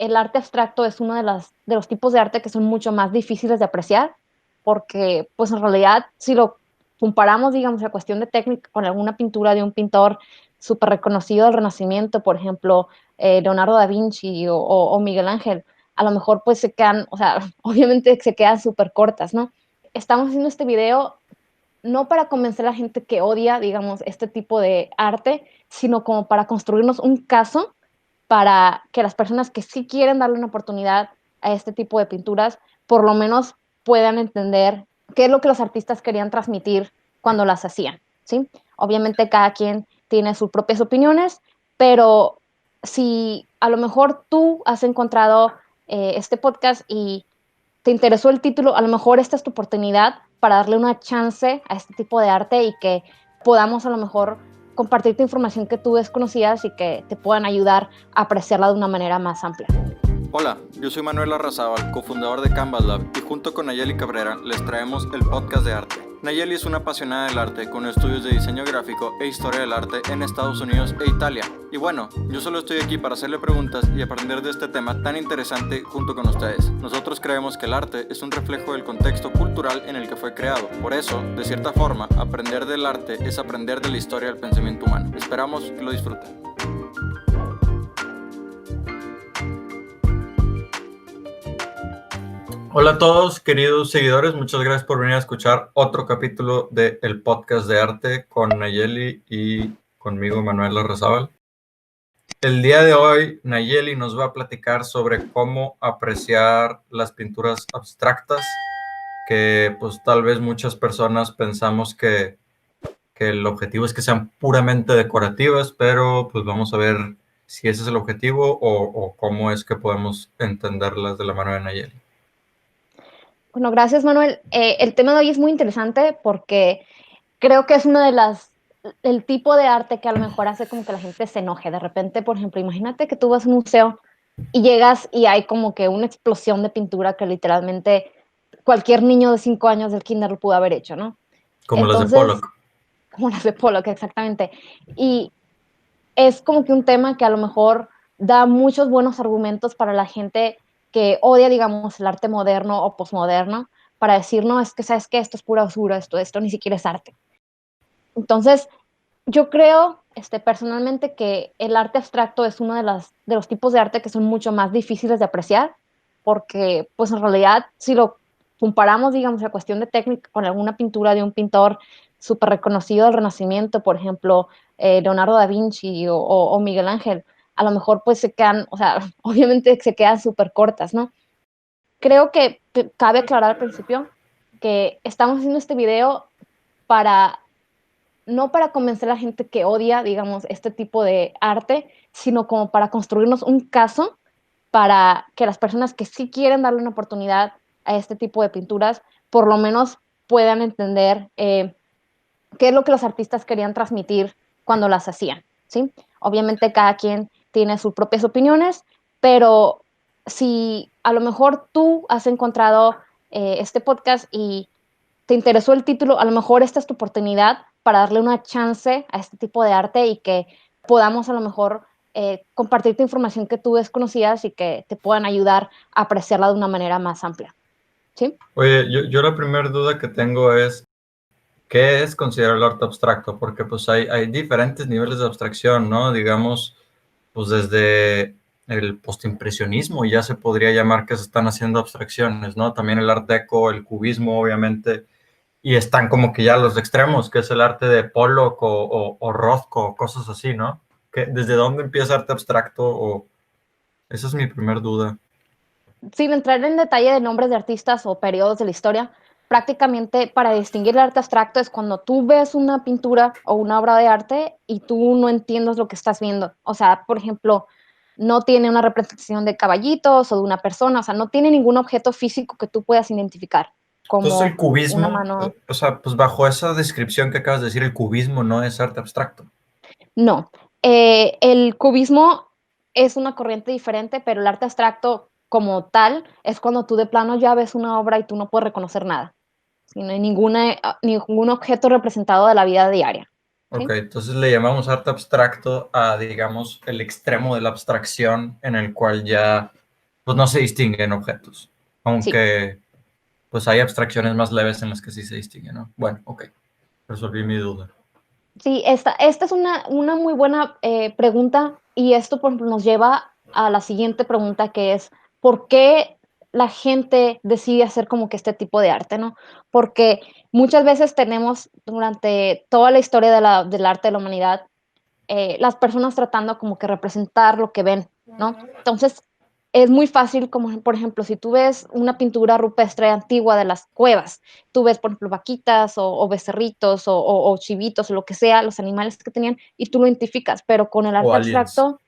el arte abstracto es uno de los tipos de arte que son mucho más difíciles de apreciar, porque pues en realidad si lo comparamos, digamos, la cuestión de técnica con alguna pintura de un pintor súper reconocido del Renacimiento, por ejemplo, Leonardo da Vinci o Miguel Ángel, a lo mejor pues se quedan, o sea, obviamente se quedan súper cortas, ¿no? Estamos haciendo este video no para convencer a la gente que odia, digamos, este tipo de arte, sino como para construirnos un caso para que las personas que sí quieren darle una oportunidad a este tipo de pinturas, por lo menos puedan entender qué es lo que los artistas querían transmitir cuando las hacían, ¿sí? Obviamente cada quien tiene sus propias opiniones, pero si a lo mejor tú has encontrado este podcast y te interesó el título, a lo mejor esta es tu oportunidad para darle una chance a este tipo de arte y que podamos a lo mejor compartirte información que tú desconocías y que te puedan ayudar a apreciarla de una manera más amplia. Hola, yo soy Manuel Arrazábal, cofundador de Canvas Lab, y junto con Nayeli Cabrera les traemos el podcast de arte. Nayeli es una apasionada del arte con estudios de diseño gráfico e historia del arte en Estados Unidos e Italia. Y bueno, yo solo estoy aquí para hacerle preguntas y aprender de este tema tan interesante junto con ustedes. Nosotros creemos que el arte es un reflejo del contexto cultural en el que fue creado. Por eso, de cierta forma, aprender del arte es aprender de la historia del pensamiento humano. Esperamos que lo disfruten. Hola a todos, queridos seguidores, muchas gracias por venir a escuchar otro capítulo del podcast de arte con Nayeli y conmigo Manuel Arrazábal. El día de hoy Nayeli nos va a platicar sobre cómo apreciar las pinturas abstractas, que pues tal vez muchas personas pensamos que el objetivo es que sean puramente decorativas, pero pues vamos a ver si ese es el objetivo o cómo es que podemos entenderlas de la mano de Nayeli. Bueno, gracias Manuel. El tema de hoy es muy interesante porque creo que es uno de el tipo de arte que a lo mejor hace como que la gente se enoje. De repente, por ejemplo, imagínate que tú vas a un museo y llegas y hay como que una explosión de pintura que literalmente cualquier niño de 5 años del kinder lo pudo haber hecho, ¿no? Como las de Entonces, Pollock. como las de Pollock, exactamente. Y es como que un tema que a lo mejor da muchos buenos argumentos para la gente que odia, digamos, el arte moderno o posmoderno, para decir, no, es que sabes que esto es pura basura, esto ni siquiera es arte. Entonces, yo creo personalmente que el arte abstracto es uno de los tipos de arte que son mucho más difíciles de apreciar, porque pues en realidad si lo comparamos, digamos, la cuestión de técnica con alguna pintura de un pintor súper reconocido del Renacimiento, por ejemplo, Leonardo da Vinci o Miguel Ángel, a lo mejor pues se quedan, o sea, obviamente se quedan súper cortas, ¿no? Creo que cabe aclarar al principio que estamos haciendo este video para no para convencer a la gente que odia, digamos, este tipo de arte, sino como para construirnos un caso para que las personas que sí quieren darle una oportunidad a este tipo de pinturas, por lo menos puedan entender qué es lo que los artistas querían transmitir cuando las hacían, ¿sí? Obviamente cada quien tiene sus propias opiniones, pero si a lo mejor tú has encontrado este podcast y te interesó el título, a lo mejor esta es tu oportunidad para darle una chance a este tipo de arte y que podamos a lo mejor compartirte información que tú desconocías y que te puedan ayudar a apreciarla de una manera más amplia. ¿Sí? Oye, yo la primera duda que tengo es, ¿qué es considerar el arte abstracto? Porque pues hay diferentes niveles de abstracción, ¿no? Digamos, pues desde el postimpresionismo ya se podría llamar que se están haciendo abstracciones, ¿no? También el art deco, el cubismo, obviamente, y están como que ya los extremos, que es el arte de Pollock o Rothko, cosas así, ¿no? ¿Desde dónde empieza arte abstracto? Esa es mi primera duda. Sin entrar en detalle de nombres de artistas o periodos de la historia, prácticamente para distinguir el arte abstracto es cuando tú ves una pintura o una obra de arte y tú no entiendes lo que estás viendo. O sea, por ejemplo, no tiene una representación de caballitos o de una persona, o sea, no tiene ningún objeto físico que tú puedas identificar Entonces el como una cubismo, mano. o sea, pues bajo esa descripción que acabas de decir, el cubismo no es arte abstracto. No, el cubismo es una corriente diferente, pero el arte abstracto como tal es cuando tú de plano ya ves una obra y tú no puedes reconocer nada. Si no hay ningún objeto representado de la vida diaria. Ok, ¿Sí? entonces le llamamos arte abstracto a, digamos, el extremo de la abstracción en el cual ya pues no se distinguen objetos, Sí. aunque pues hay abstracciones más leves en las que sí se distinguen, ¿no? Bueno, ok, resolví mi duda. Sí, esta es una muy buena pregunta y esto, por ejemplo, nos lleva a la siguiente pregunta que es, ¿por qué la gente decide hacer como que este tipo de arte, no? Porque muchas veces tenemos durante toda la historia del arte de la humanidad, las personas tratando como que representar lo que ven, ¿no? Entonces, es muy fácil, como por ejemplo, si tú ves una pintura rupestre antigua de las cuevas, tú ves, por ejemplo, vaquitas o becerritos o chivitos o lo que sea, los animales que tenían, y tú lo identificas, pero con el O arte aliens. abstracto,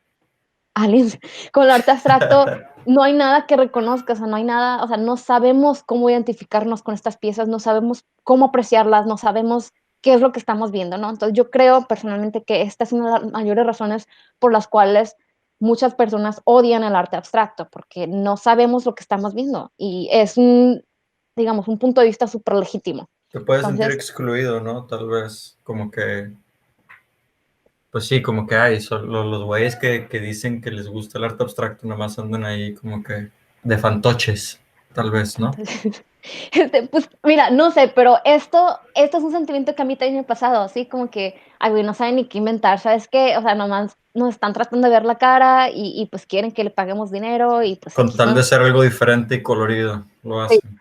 aliens, con el arte abstracto no hay nada que reconozcas, o sea, no hay nada, o sea, no sabemos cómo identificarnos con estas piezas, no sabemos cómo apreciarlas, no sabemos qué es lo que estamos viendo, ¿no? Entonces yo creo personalmente que esta es una de las mayores razones por las cuales muchas personas odian el arte abstracto, porque no sabemos lo que estamos viendo y es un, digamos, un punto de vista súper legítimo. Te puedes sentir Entonces, excluido, ¿no? Tal vez, como que, pues sí, como que hay, son los güeyes que dicen que les gusta el arte abstracto, nomás andan ahí como que de fantoches, tal vez, ¿no? Pues mira, no sé, pero esto es un sentimiento que a mí también me ha pasado, así como que, ay, güey, no saben ni qué inventar, ¿sabes qué? O sea, nomás nos están tratando de ver la cara y pues quieren que le paguemos dinero y pues Con X, tal de ¿no? ser algo diferente y colorido, lo Sí. hacen.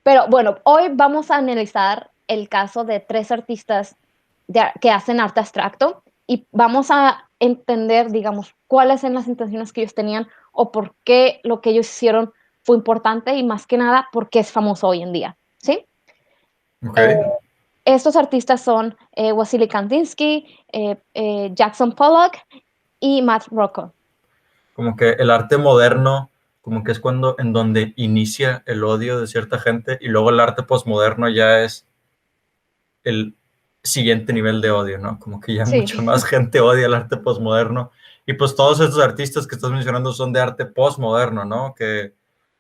Pero bueno, hoy vamos a analizar el caso de tres artistas que hacen arte abstracto y vamos a entender, digamos, cuáles son las intenciones que ellos tenían o por qué lo que ellos hicieron fue importante y más que nada, por qué es famoso hoy en día, ¿sí? Ok. Eh, Estos artistas son Wassily Kandinsky, Jackson Pollock y Matt Rocco. Como que el arte moderno, como que es cuando en donde inicia el odio de cierta gente y luego el arte postmoderno ya es el siguiente nivel de odio, ¿no? Como que ya Sí, mucha más gente odia el arte postmoderno. Y pues todos estos artistas que estás mencionando son de arte postmoderno, ¿no? Que,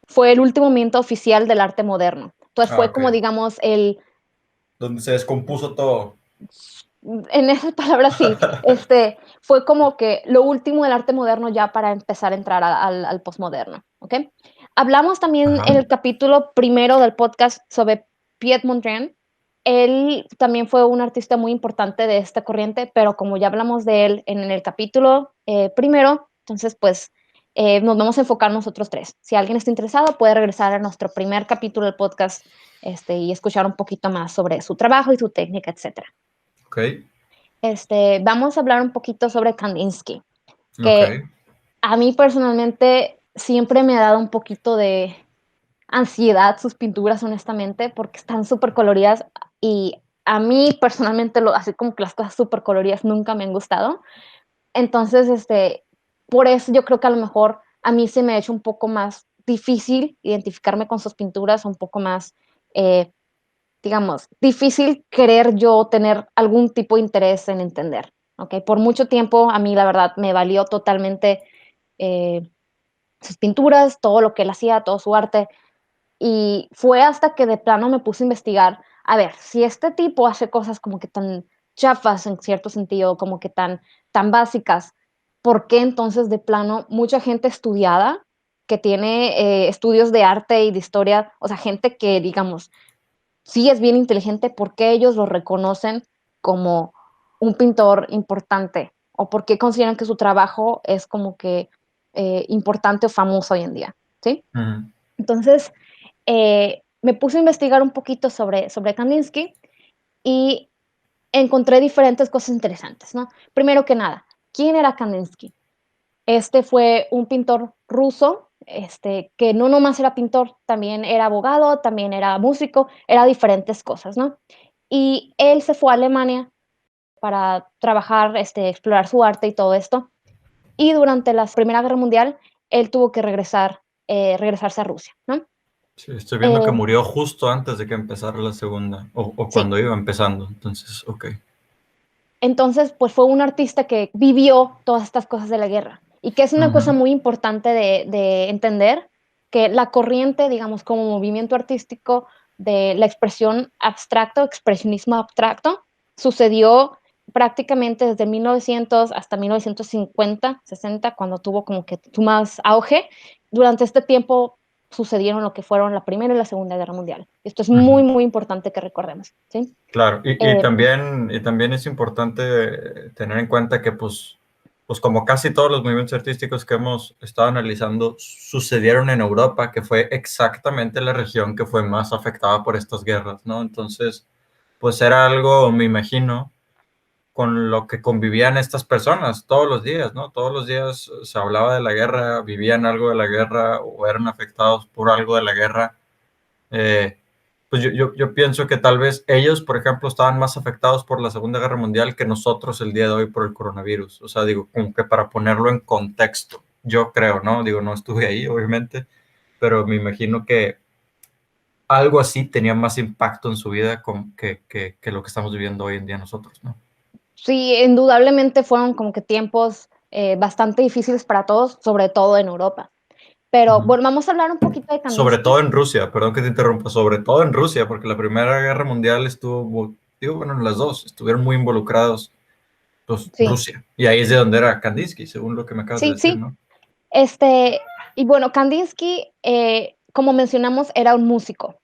fue el último movimiento oficial del arte moderno. Entonces fue ok, como, digamos, el, donde se descompuso todo. en esas palabras sí, fue como que lo último del arte moderno ya para empezar a entrar al postmoderno, ¿ok? Hablamos también Ajá. en el capítulo primero del podcast sobre Piet Mondrian. Él también fue un artista muy importante de esta corriente, pero como ya hablamos de él en el capítulo primero, entonces pues nos vamos a enfocar nosotros tres. Si alguien está interesado, puede regresar a nuestro primer capítulo del podcast y escuchar un poquito más sobre su trabajo y su técnica, etcétera. Ok, Vamos a hablar un poquito sobre Kandinsky, ok. que a mí personalmente siempre me ha dado un poquito de ansiedad sus pinturas, honestamente, porque están súper coloridas y a mí personalmente, así como que las cosas súper coloridas nunca me han gustado. Entonces, por eso yo creo que a lo mejor a mí se me ha hecho un poco más difícil identificarme con sus pinturas, un poco más, eh, digamos, difícil querer yo tener algún tipo de interés en entender, ¿ok? Por mucho tiempo a mí la verdad me valió totalmente eh, sus pinturas, todo lo que él hacía, todo su arte, y fue hasta que de plano me puse a investigar, a ver, si este tipo hace cosas como que tan chafas en cierto sentido, como que tan básicas, ¿por qué entonces de plano mucha gente estudiada que tiene estudios de arte y de historia, o sea, gente que, digamos, sí es bien inteligente, ¿por qué ellos lo reconocen como un pintor importante? ¿O por qué consideran que su trabajo es como que importante o famoso hoy en día? ¿Sí? Ujú. Entonces, me puse a investigar un poquito sobre Kandinsky y encontré diferentes cosas interesantes, ¿no? Primero que nada, ¿quién era Kandinsky? Este fue un pintor ruso, que no nomás era pintor, también era abogado, también era músico, era diferentes cosas, ¿no? Y él se fue a Alemania para trabajar, explorar su arte y todo esto. Y durante la Primera Guerra Mundial, él tuvo que regresarse a Rusia, ¿no? Sí, estoy viendo que Eh, murió justo antes de que empezara la segunda, o sí, cuando iba empezando. Entonces, ok. entonces, pues fue un artista que vivió todas estas cosas de la guerra y que es una cosa Ujú. muy importante de entender, que la corriente, digamos, como movimiento artístico de la expresión abstracto, expresionismo abstracto, sucedió prácticamente desde 1900 hasta 1950, 60, cuando tuvo como que su más auge. Durante este tiempo sucedieron lo que fueron la Primera y la Segunda Guerra Mundial. Esto es muy, Ujú. muy importante que recordemos, ¿sí? Claro, Eh, y también es importante tener en cuenta que pues como casi todos los movimientos artísticos que hemos estado analizando sucedieron en Europa, que fue exactamente la región que fue más afectada por estas guerras, ¿no? Entonces, pues era algo, me imagino, con lo que convivían estas personas todos los días, ¿no? Todos los días se hablaba de la guerra, vivían algo de la guerra o eran afectados por algo de la guerra. Eh, pues yo pienso que tal vez ellos, por ejemplo, estaban más afectados por la Segunda Guerra Mundial que nosotros el día de hoy por el coronavirus. O sea, digo, como que para ponerlo en contexto, yo creo, ¿no? Digo, no estuve ahí, obviamente, pero me imagino que algo así tenía más impacto en su vida que lo que estamos viviendo hoy en día nosotros, ¿no? sí, indudablemente fueron como que tiempos bastante difíciles para todos, sobre todo en Europa. Pero Ujú. bueno, vamos a hablar un poquito de Sobre todo Kandinsky. en Rusia, perdón que te interrumpa, sobre todo en Rusia, porque la Primera Guerra Mundial estuvo, digo, bueno, en las dos, estuvieron muy involucrados pues, Sí, Rusia. Y ahí es de donde era Kandinsky, según lo que me acabas de sí, decir, sí. ¿no? Este, y bueno, Kandinsky, como mencionamos, era un músico.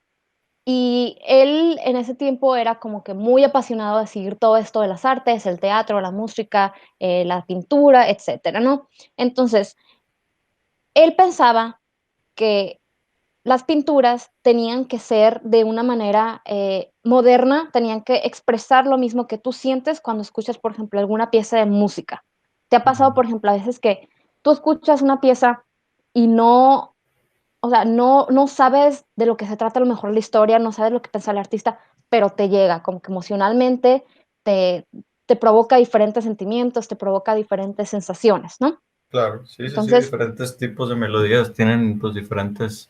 Y él en ese tiempo era como que muy apasionado de seguir todo esto de las artes, el teatro, la música, la pintura, etcétera, ¿no? Entonces, él pensaba que las pinturas tenían que ser de una manera moderna, tenían que expresar lo mismo que tú sientes cuando escuchas, por ejemplo, alguna pieza de música. ¿Te ha pasado, Ujú. por ejemplo, a veces que tú escuchas una pieza y no, o sea, no sabes de lo que se trata a lo mejor la historia, no sabes lo que piensa el artista, pero te llega, como que emocionalmente te, te provoca diferentes sentimientos, te provoca diferentes sensaciones, ¿no? Claro, sí, sí, sí, Entonces, diferentes tipos de melodías tienen pues diferentes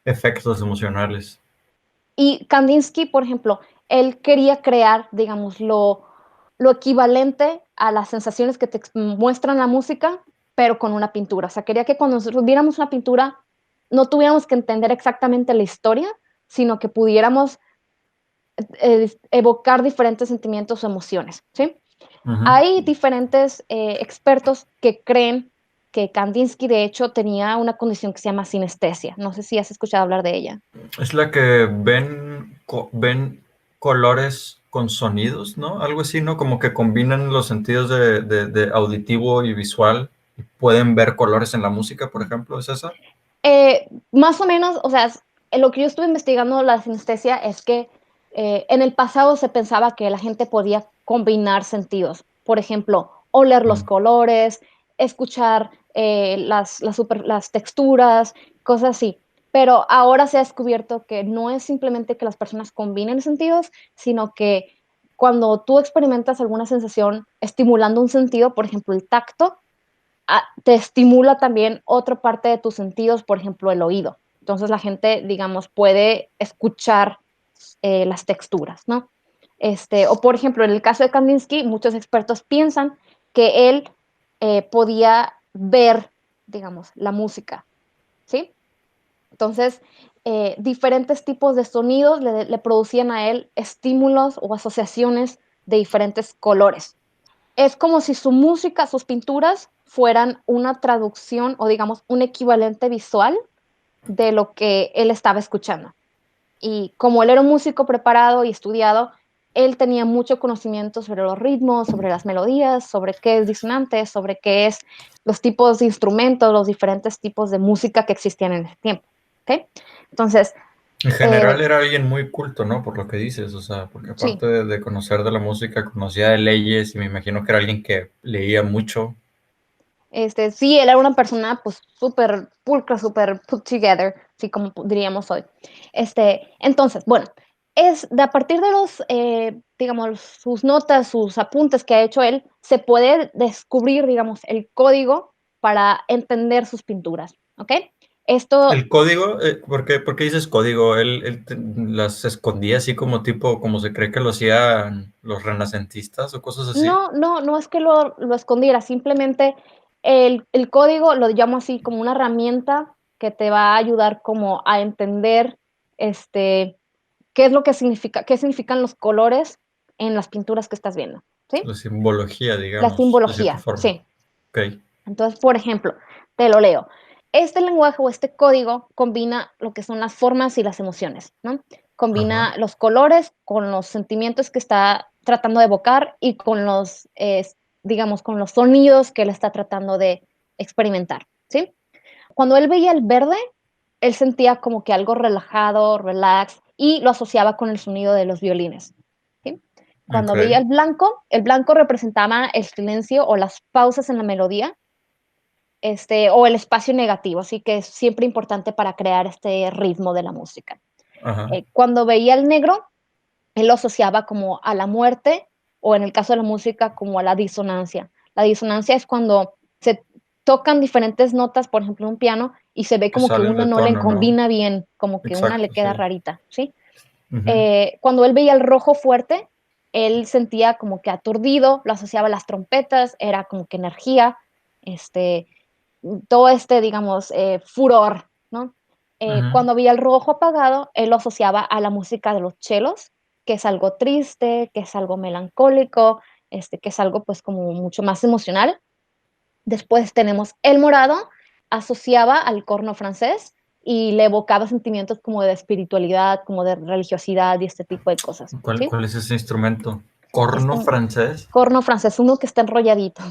efectos emocionales. y Kandinsky, por ejemplo, él quería crear, digamos, lo equivalente a las sensaciones que te muestran la música, pero con una pintura. O sea, quería que cuando nosotros viéramos una pintura, no tuviéramos que entender exactamente la historia, sino que pudiéramos evocar diferentes sentimientos o emociones, ¿sí? Ujú. Hay diferentes expertos que creen que Kandinsky, de hecho, tenía una condición que se llama sinestesia. No sé si has escuchado hablar de ella. Es la que ven colores con sonidos, ¿no? Algo así, ¿no? Como que combinan los sentidos de auditivo y visual y pueden ver colores en la música, por ejemplo, ¿es esa? Más o menos, o sea, lo que yo estuve investigando la sinestesia es que en el pasado se pensaba que la gente podía combinar sentidos. Por ejemplo, oler los Mm. colores, escuchar las texturas, cosas así. Pero ahora se ha descubierto que no es simplemente que las personas combinen sentidos, sino que cuando tú experimentas alguna sensación estimulando un sentido, por ejemplo, el tacto, te estimula también otra parte de tus sentidos, por ejemplo, el oído. Entonces la gente, digamos, puede escuchar las texturas, ¿no? O por ejemplo, en el caso de Kandinsky, muchos expertos piensan que él podía ver, digamos, la música, ¿sí? Entonces, diferentes tipos de sonidos le producían a él estímulos o asociaciones de diferentes colores. Es como si su música, sus pinturas fueran una traducción o digamos un equivalente visual de lo que él estaba escuchando. Y como él era un músico preparado y estudiado, él tenía mucho conocimiento sobre los ritmos, sobre las melodías, sobre qué es disonante, sobre qué es los tipos de instrumentos, los diferentes tipos de música que existían en ese tiempo. ¿Okay? Entonces, En general era alguien muy culto, ¿no? Por lo que dices, o sea, porque sí, aparte de conocer de la música, conocía de leyes y me imagino que era alguien que leía mucho. sí, él era una persona pues súper pulcra, súper put together, así como diríamos hoy. Entonces, bueno, es de a partir de los, digamos, sus notas, sus apuntes que ha hecho él, se puede descubrir, digamos, el código para entender sus pinturas, ¿ok? Esto El código, por qué dices código? Las escondía así como tipo, como se cree que lo hacían los renacentistas o cosas así. no es que lo escondiera, simplemente el código lo llamo así como una herramienta que te va a ayudar como a entender qué es lo que significa, qué significan los colores en las pinturas que estás viendo. ¿sí? La simbología, La digamos, de cierta simbología, forma. sí. Ok. Entonces, por ejemplo, te lo leo. Este lenguaje o este código combina lo que son las formas y las emociones, ¿no? Ajá. Combina los colores con los sentimientos que está tratando de evocar y con los, digamos, con los sonidos que él está tratando de experimentar, ¿sí? Cuando él veía el verde, él sentía como que algo relajado, relax, y lo asociaba con el sonido de los violines, ¿sí? Ok. Cuando veía el blanco representaba el silencio o las pausas en la melodía, o el espacio negativo, así que es siempre importante para crear este ritmo de la música. Ajá. Cuando veía el negro, él lo asociaba como a la muerte o en el caso de la música como a la disonancia. La disonancia es cuando se tocan diferentes notas, por ejemplo, en un piano y se ve Que como que salen una de no le tono, ¿no? combina bien, como que una le Exacto, sí. queda rarita, ¿sí? Ujú. Cuando él veía el rojo fuerte, él sentía como que aturdido, lo asociaba a las trompetas, era como que energía, este, todo digamos, furor, ¿no? Ujú. Cuando veía el rojo apagado, él lo asociaba a la música de los chelos, que es algo triste, que es algo melancólico, que es algo pues como mucho más emocional. Después tenemos el morado, asociaba al corno francés y le evocaba sentimientos como de espiritualidad, como de religiosidad y este tipo de cosas, ¿Cuál, ¿sí? cuál es ese instrumento? ¿Corno Este francés? corno francés, uno que está enrolladito.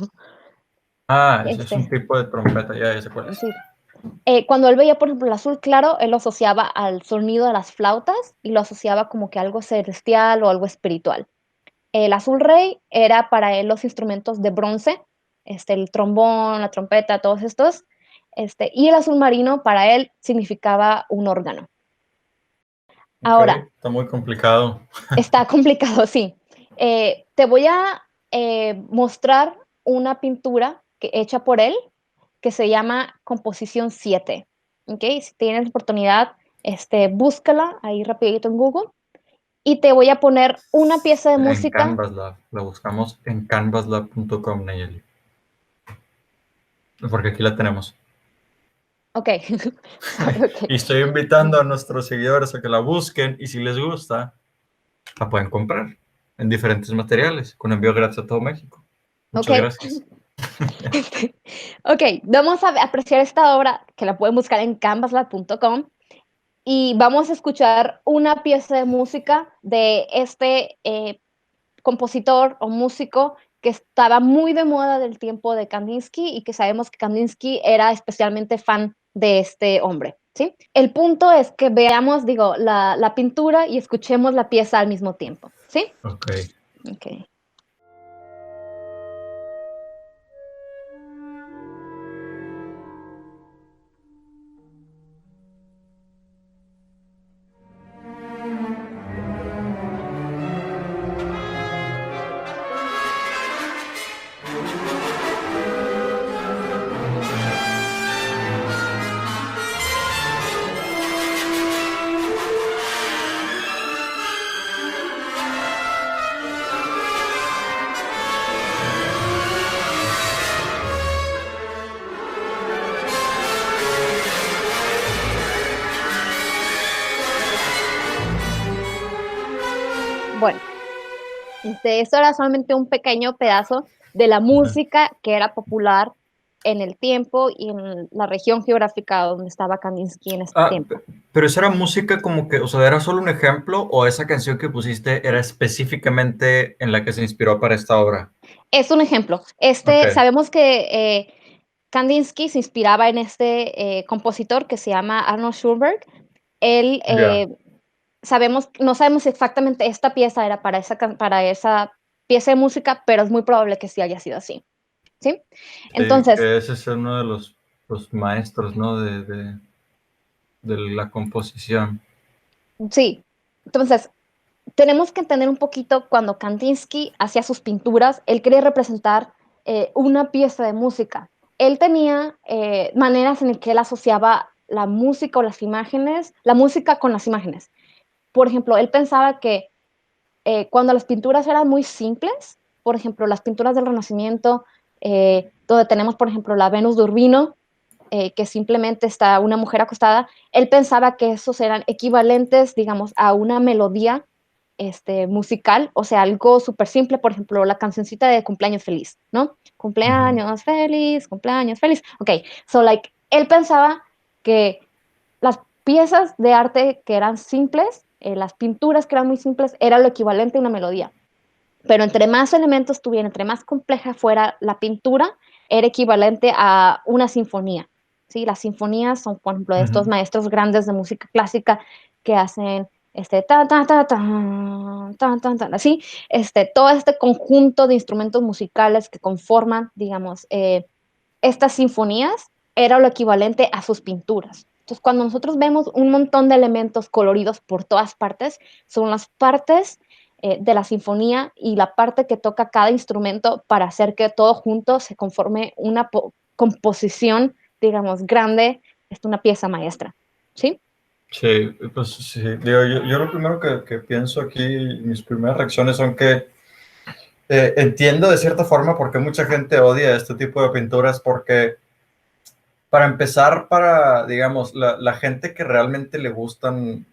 Ah, ese es un Este, tipo de trompeta, ya sé cuál es. sí. Cuando él veía, por ejemplo, el azul claro, él lo asociaba al sonido de las flautas y lo asociaba como que algo celestial o algo espiritual. El azul rey era para él los instrumentos de bronce, el trombón, la trompeta, todos estos. Y el azul marino para él significaba un órgano. Ok, Ahora, está muy complicado. está complicado, sí. Te voy a mostrar una pintura hecha por él que se llama Composición 7. ¿Ok? Si tienes oportunidad, búscala ahí rapidito en Google. Y te voy a poner una pieza de En música. Canvaslab, la buscamos en canvaslab.com, Nayeli, porque aquí la tenemos. Ok, ok. Y estoy invitando a nuestros seguidores a que la busquen y si les gusta, la pueden comprar en diferentes materiales, con envío gratis a todo México. Ok, Muchas gracias. ok, vamos a apreciar esta obra que la pueden buscar en canvaslab.com y vamos a escuchar una pieza de música de compositor o músico que estaba muy de moda del tiempo de Kandinsky y que sabemos que Kandinsky era especialmente fan de este hombre, ¿sí? El punto es que veamos, digo, la pintura y escuchemos la pieza al mismo tiempo, ¿sí? Ok. Ok. Bueno, esto era solamente un pequeño pedazo de la Ajá. música que era popular en el tiempo y en la región geográfica donde estaba Kandinsky en este Ah, tiempo. pero esa era música como que, o sea, ¿era solo un ejemplo o esa canción que pusiste era específicamente en la que se inspiró para esta obra? Es un ejemplo. Ok, Sabemos que Kandinsky se inspiraba en este compositor que se llama Arnold Schönberg. Él, ya. no sabemos si exactamente esta pieza era para esa pieza de música, pero es muy probable que sí haya sido así, ¿sí? Sí, Entonces, que ese es uno de los maestros, ¿no? De la composición. sí. Entonces, tenemos que entender un poquito cuando Kandinsky hacía sus pinturas, él quería representar una pieza de música. Él tenía maneras en las que él asociaba la música o las imágenes, la música con las imágenes. Por ejemplo, él pensaba que cuando las pinturas eran muy simples, por ejemplo, las pinturas del Renacimiento, donde tenemos, por ejemplo, la Venus de Urbino, que simplemente está una mujer acostada, él pensaba que esos eran equivalentes, digamos, a una melodía musical, o sea, algo súper simple, por ejemplo, la cancioncita de cumpleaños feliz, ¿no? Ujú, Cumpleaños feliz. Ok, so like, él pensaba que las piezas de arte que eran simples, las pinturas que eran muy simples, era lo equivalente a una melodía. Pero entre más elementos tuviera, entre más compleja fuera la pintura, era equivalente a una sinfonía. ¿Sí? Las sinfonías son, por ejemplo, de estos ujú. maestros grandes de música clásica que hacen así, todo este conjunto de instrumentos musicales que conforman, digamos, estas sinfonías era lo equivalente a sus pinturas. Entonces, cuando nosotros vemos un montón de elementos coloridos por todas partes, son las partes de la sinfonía y la parte que toca cada instrumento para hacer que todo junto se conforme una composición, digamos, grande, una pieza maestra. ¿Sí? Sí, pues sí, digo, yo lo primero que pienso aquí, mis primeras reacciones son que entiendo de cierta forma por qué mucha gente odia este tipo de pinturas, porque para empezar, digamos, la gente que realmente le gustan,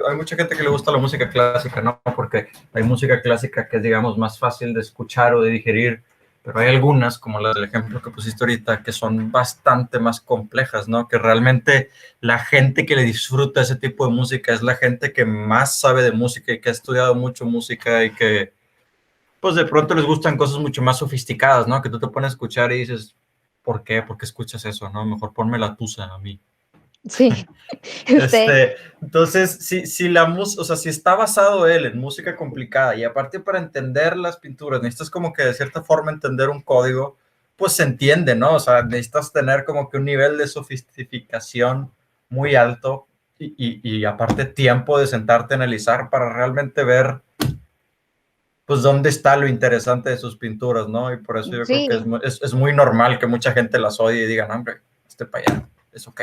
hay mucha gente que le gusta la música clásica, ¿no? Porque hay música clásica que es, digamos, más fácil de escuchar o de digerir, pero hay algunas, como la del ejemplo que pusiste ahorita, que son bastante más complejas, ¿no? Que realmente la gente que le disfruta ese tipo de música es la gente que más sabe de música y que ha estudiado mucho música y que, pues de pronto les gustan cosas mucho más sofisticadas, ¿no? Que tú te pones a escuchar y dices, ¿por qué? ¿Por qué escuchas eso, no? Mejor ponme la tusa a mí. Sí. Este, Entonces, o sea, si está basado él en música complicada y aparte para entender las pinturas, necesitas como que de cierta forma entender un código, pues se entiende, ¿no? O sea, necesitas tener como que un nivel de sofisticación muy alto y aparte tiempo de sentarte a analizar para realmente ver, pues, dónde está lo interesante de sus pinturas, ¿no? Y por eso yo creo que sí, es muy normal que mucha gente las odie y digan, hombre, para allá, es ok.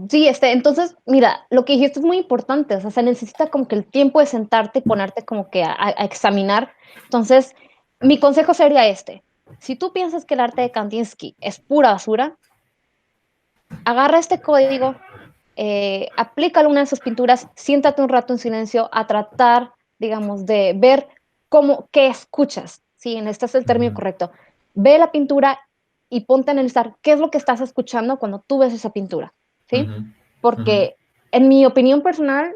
sí, entonces, mira, lo que dijiste es muy importante, o sea, se necesita como que el tiempo de sentarte y ponerte como que a examinar. Entonces, mi consejo sería si tú piensas que el arte de Kandinsky es pura basura, agarra este código, aplícalo a una de sus pinturas, siéntate un rato en silencio a tratar, digamos, de ver qué escuchas, ¿sí? Este es el término Ujú, correcto. Ve la pintura y ponte a analizar qué es lo que estás escuchando cuando tú ves esa pintura, ¿sí? ujú, ujú. Porque en mi opinión personal,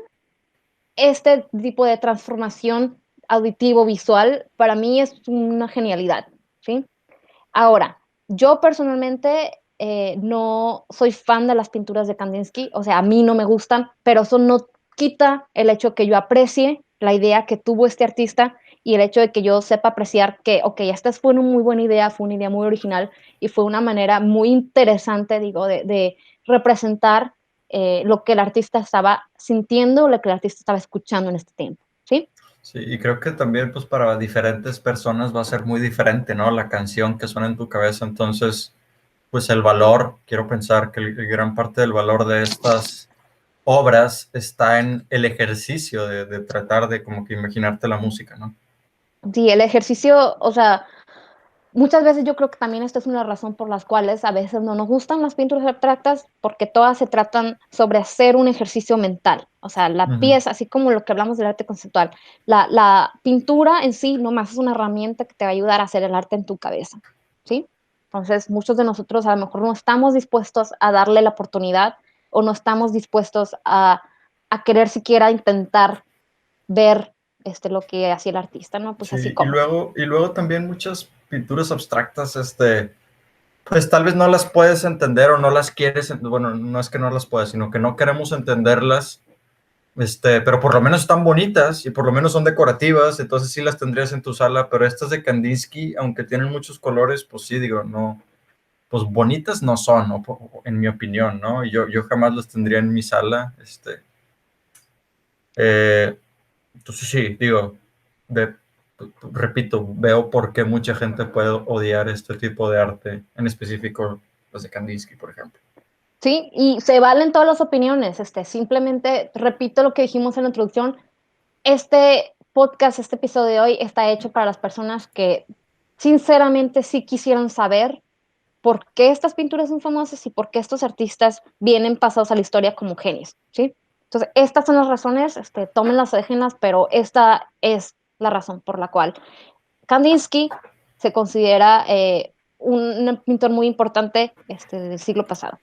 este tipo de transformación auditivo-visual para mí es una genialidad, ¿sí? Ahora, yo personalmente no soy fan de las pinturas de Kandinsky, o sea, a mí no me gustan, pero eso no quita el hecho que yo aprecie la idea que tuvo este artista y el hecho de que yo sepa apreciar que, ok, esta fue una muy buena idea, fue una idea muy original y fue una manera muy interesante, digo, de representar lo que el artista estaba sintiendo, lo que el artista estaba escuchando en este tiempo, ¿sí? Sí, y creo que también pues para diferentes personas va a ser muy diferente, ¿no? La canción que suena en tu cabeza. Entonces, pues el valor, quiero pensar que gran parte del valor de estas obras está en el ejercicio de tratar de como que imaginarte la música, ¿no? Sí, el ejercicio, o sea, muchas veces yo creo que también esta es una razón por las cuales a veces no nos gustan las pinturas abstractas, porque todas se tratan sobre hacer un ejercicio mental. O sea, la Ujú. pieza, así como lo que hablamos del arte conceptual, la pintura en sí nomás es una herramienta que te va a ayudar a hacer el arte en tu cabeza, ¿sí? Entonces, muchos de nosotros a lo mejor no estamos dispuestos a darle la oportunidad o no estamos dispuestos a querer siquiera intentar ver lo que hacía el artista, ¿no? Pues así Sí, como. y luego también muchas pinturas abstractas, pues tal vez no las puedes entender o no las quieres, bueno, no es que no las puedas, sino que no queremos entenderlas. Pero por lo menos están bonitas y por lo menos son decorativas, entonces sí las tendrías en tu sala, pero estas de Kandinsky, aunque tienen muchos colores, pues sí, digo, no, pues bonitas no son, ¿no? En mi opinión, ¿no? Y yo jamás las tendría en mi sala, eh, entonces sí, digo, de, repito, veo por qué mucha gente puede odiar este tipo de arte, en específico los de Kandinsky, por ejemplo. Sí, y se valen todas las opiniones. Simplemente repito lo que dijimos en la introducción. Este podcast, este episodio de hoy está hecho para las personas que sinceramente sí quisieron saber por qué estas pinturas son famosas y por qué estos artistas vienen pasados a la historia como genios, ¿sí? Entonces, estas son las razones, tómenlas o déjenlas, pero esta es la razón por la cual Kandinsky se considera un pintor muy importante del siglo pasado.